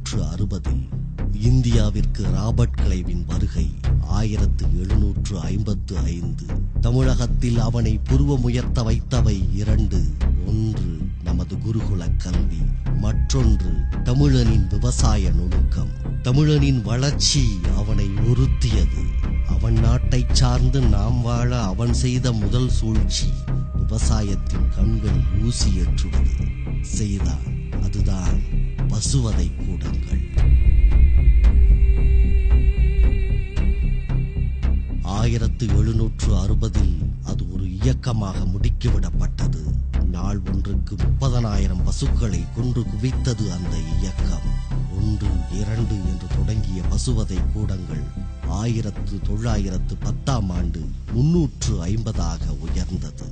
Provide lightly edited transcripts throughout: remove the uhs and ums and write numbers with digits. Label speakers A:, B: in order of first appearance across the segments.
A: 1760 இந்தியாவிற்கு ராபர்ட் கிளைவின் வருகை 1755. தமிழகத்தில் அவனை புருவமுயர்த்த வைத்தவை 2. ஒன்று நமது குருகுல கல்வி, மற்றொன்று தமிழனின் விவசாய நுணுக்கம். தமிழனின் வளர்ச்சி அவனை உறுத்தியது. அவன் நாட்டை சார்ந்து நாம் வாழ அவன் செய்த முதல் சூழ்ச்சி விவசாயத்தின் கண்கள் ஊசியேற்றுவது செய்தான். அதுதான் பசுவதை கூடங்கள். 1760 அது ஒரு இயக்கமாக முடுக்கிவிடப்பட்டது. நாள் ஒன்றுக்கு 30,000 பசுக்களை கொன்று குவித்தது அந்த இயக்கம். 1, 2 என்று தொடங்கிய பசுவதை கூடங்கள் 1910ஆம் ஆண்டு 350 உயர்ந்தது.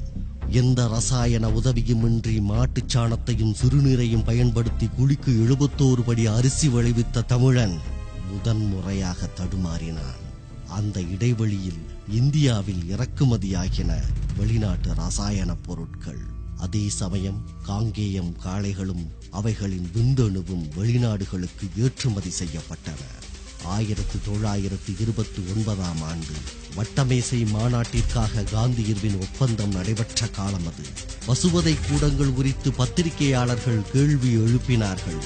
A: எந்த ரசாயன உதவியுமின்றி மாட்டுச் சாணத்தையும் சிறுநீரையும் பயன்படுத்தி குழிக்கு 71 படி அரிசி விளைவித்த தமிழன் முதன்முறையாக தடுமாறினான். அந்த இடைவெளியில் இந்தியாவில் இறக்குமதியாகின வெளிநாட்டு ரசாயன பொருட்கள். அதே சமயம் காங்கேயம் காளைகளும் அவைகளின் விந்தணுவும் வெளிநாடுகளுக்கு ஏற்றுமதி செய்யப்பட்டன. 1929ஆம் ஆண்டு வட்டமேசை மாநாட்டிற்காக காந்தி இர்வின் ஒப்பந்தம் நடைபெற்ற காலம் அது. பசுவதை கூடங்கள் குறித்து பத்திரிகையாளர்கள் கேள்வி எழுப்பினார்கள்.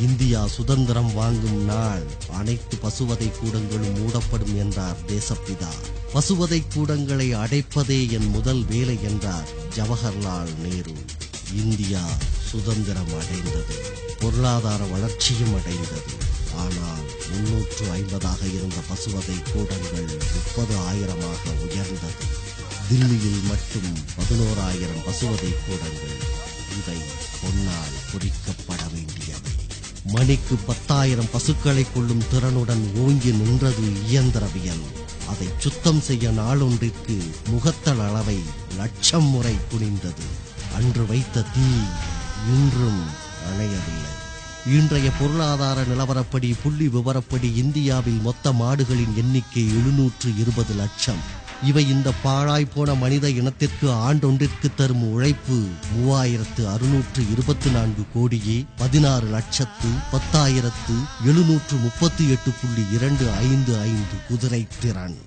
A: இந்தியா சுதந்திரம் வாங்கும் நாள் அனைத்து பசுவதை கூடங்களும் மூடப்படும் என்றார் தேசப்பிதா. பசுவதை கூடங்களை அடைப்பதே என் முதல் வேலை என்றார் ஜவஹர்லால் நேரு. இந்தியா சுதந்திரம் அடைந்தது, பொருளாதார வளர்ச்சியும் அடைந்தது. ஆனால் 350 இருந்த பசுவதை கூடங்கள் 30,000 உயர்ந்தது. தில்லியில் மட்டும் 11,000 பசுவதை கூடங்கள். இவை பொன்னால் பொறிக்கப்பட வேண்டியவை. மணிக்கு 10,000 பசுக்களை கொள்ளும் திறனுடன் ஓங்கி நின்றது இயந்திரவியல். அதை சுத்தம் செய்ய நாளொன்றிற்கு முகத்தல் அளவை 1,00,000 முறை குனிந்தது. அன்று வைத்த தீ இன்றும் அணையவில்லை. இன்றைய பொருளாதார நிலவரப்படி புள்ளி விவரப்படி இந்தியாவில் மொத்த மாடுகளின் எண்ணிக்கை 720 லட்சம். இவை இந்த பாழாய்ப்போன மனித இனத்திற்கு ஆண்டொன்றிற்கு தரும் உழைப்பு 3624 கோடியே 16,10,738.255 குதிரை திறன்.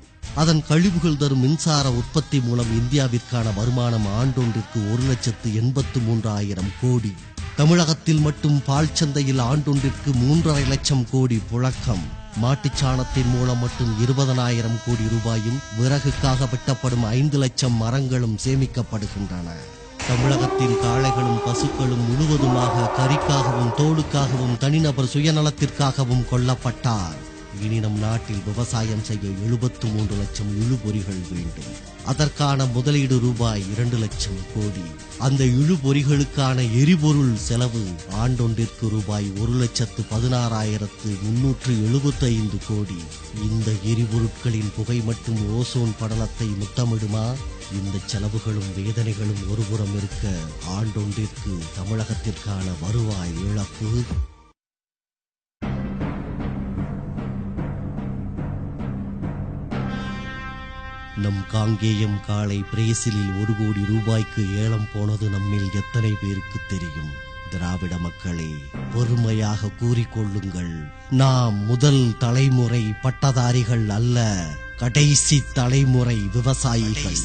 A: அதன் கழிவுகள் தரும் மின்சார உற்பத்தி மூலம் இந்தியாவிற்கான வருமானம் ஆண்டொன்றிற்கு 1,83,000 கோடி. தமிழகத்தில் மட்டும் பால் சந்தையில் ஆண்டொன்றிற்கு 3,50,000 லட்சம் கோடி புழக்கம். மாட்டுச்சாணத்தின் மூலம் மட்டும் 20,000 கோடி ரூபாயும் விறகுக்காக வெட்டப்படும் 5 லட்சம் மரங்களும் சேமிக்கப்படுகின்றன. தமிழகத்தின் காளைகளும் பசுக்களும் முழுவதுமாக கறிக்காகவும் தோலுக்காகவும் தனிநபர் சுயநலத்திற்காகவும் கொல்லப்பட்டார். இனி நம் நாட்டில் விவசாயம் செய்ய 73 லட்சம் இழுபொறிகள் வேண்டும். அதற்கான முதலீடு ரூபாய் 2 லட்சம் கோடி. அந்த இழுபொறிகளுக்கான எரிபொருள் செலவு ஆண்டொன்றிற்கு ரூபாய் 1,16,375 கோடி. இந்த எரிபொருட்களின் புகை மட்டும் ஓசோன் படலத்தை முத்தமிடுமா? இந்த செலவுகளும் வேதனைகளும் ஒருபுறம் இருக்க, ஆண்டொன்றிற்கு தமிழகத்திற்கான வருவாய் இழப்பு நம் காங்கேயம் காளை பிரேசிலில் 1 கோடி ரூபாய்க்கு ஏலம் போனது நம்மில் எத்தனை பேருக்கு தெரியும்? திராவிட மக்களே, பொறுமையாக கூறிக்கொள்ளுங்கள். நாம் முதல் தலைமுறை பட்டதாரிகள் அல்ல, கடைசி தலைமுறை விவசாயிகள்.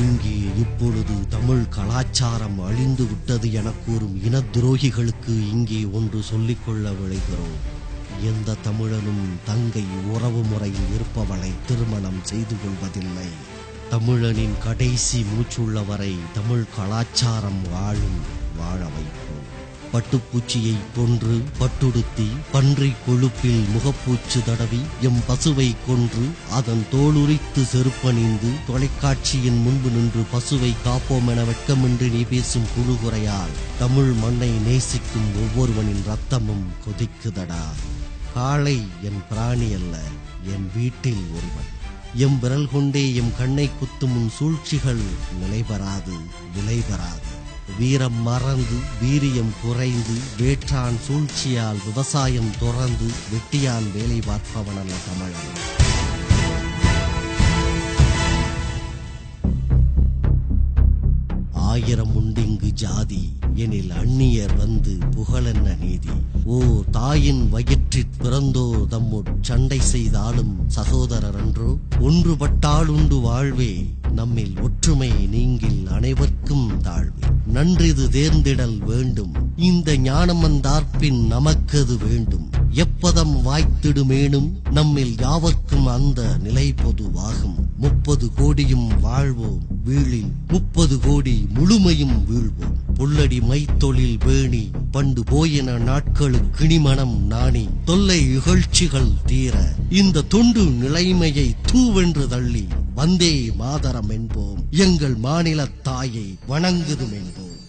A: இங்கே இப்பொழுது தமிழ் கலாச்சாரம் அழிந்து விட்டது என கூறும் இன துரோகிகளுக்கு இங்கே ஒன்று சொல்லிக்கொள்ள விளைகிறோம். எந்த தமிழனும் தங்கை உறவு முறையில் இருப்பவளை திருமணம் செய்து கொள்வதில்லை. தமிழனின் கடைசி மூச்சுள்ளவரை தமிழ் கலாச்சாரம் வாழ வைப்போம். பட்டுப்பூச்சியை கொன்று பட்டுடுத்தி பன்றி கொழுப்பில் முகப்பூச்சு தடவி எம் பசுவை கொன்று அதன் தோலுரித்து செருப்பணிந்து தொலைக்காட்சியின் முன்பு நின்று பசுவை காப்போம் என வெட்கமின்றி நீ பேசும் குழுகுறையால் தமிழ் மண்ணை நேசிக்கும் ஒவ்வொருவனின் ரத்தமும் கொதிக்குதடா. காளை என் பிராணி அல்ல, என் வீட்டில் ஒருவன். எம் விரல் கொண்டே எம் கண்ணை குத்தும் சூழ்ச்சிகள் நிலைபெறாது, விளைபெறாது. வீரம் மறந்து வீரியம் குறைந்து வேற்றான் சூழ்ச்சியால் விவசாயம் துறந்து வெட்டியான் வேலை பார்ப்பவனல்ல தமிழன். ஆயிரம் உண்டிங்கு ஜாதி எனில் அந்நியர் வந்து புகழென்ன நீதி. ஓ தாயின் வயிற்றிற் பிறந்தோர் தம்முட் சண்டை செய்தாலும் சகோதரர் அன்றோ. ஒன்றுபட்டாலுண்டு வாழ்வே, நம்மில் ஒற்றுமை நீங்கில் அனைவர்க்கும் தாழ்வே. நன்றிது தேர்ந்திடல் வேண்டும், இந்த ஞானம் வந்தார்பின் நமக்கது வேண்டும். எப்பதம் வாய்த்திடுமேனும் நம்மில் யாவர்க்கும் அந்த நிலை பொதுவாகும். 30 கோடியும் வாழ்வோம் வீழில் 30 கோடி முழுமையும் வீழ்வோம். புல்லடி மைத்தொழில் வேணி பண்டு போயின நாட்களுக்கு கிணிமணம் நாணி தொல்லை இகழ்ச்சிகள் தீர இந்த தொண்டு நிலைமையை தூவென்று தள்ளி வந்தே மாதரம் என்போம், எங்கள் மாநில தாயை வணங்குதும் என்போம்.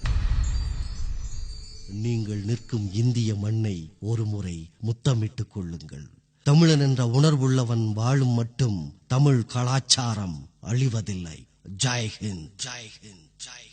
A: நீங்கள் நிற்கும் இந்திய மண்ணை ஒரு முறை முத்தமிட்டுக் கொள்ளுங்கள். தமிழன் என்ற உணர்வுள்ளவன் வாழும் மட்டும் தமிழ் கலாச்சாரம் அழிவதில்லை. ஜெய் ஹிந்த், ஜெய் ஹிந்த், ஜெய்.